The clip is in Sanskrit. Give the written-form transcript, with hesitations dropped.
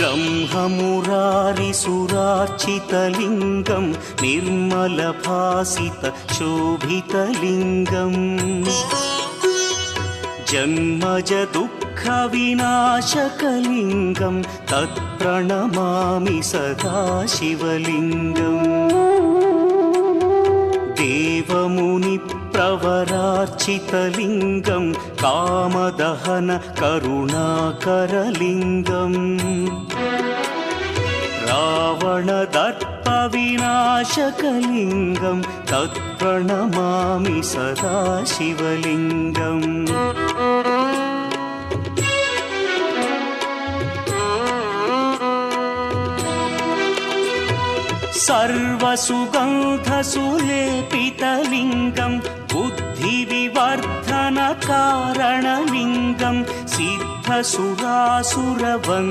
ब्रह्ममुरारिसुरार्चितलिङ्गं निर्मलभासितशोभितलिङ्गम् जन्मजदुःखविनाशकलिङ्गं तत्प्रणमामि सदा शिवलिङ्गम् देवमुनिप्रवरार्चितलिङ्गं कामदहन करुणाकरलिङ्गम् रावणदर्पविनाशकलिङ्गं तत्प्रणमामि सदा शिवलिङ्गम् सर्वसुगन्धसुलेपितलिङ्गं बुद्धिविवर्धनकारणलिङ्गं सिद्धसुरासुरवन्द्यलिङ्गम्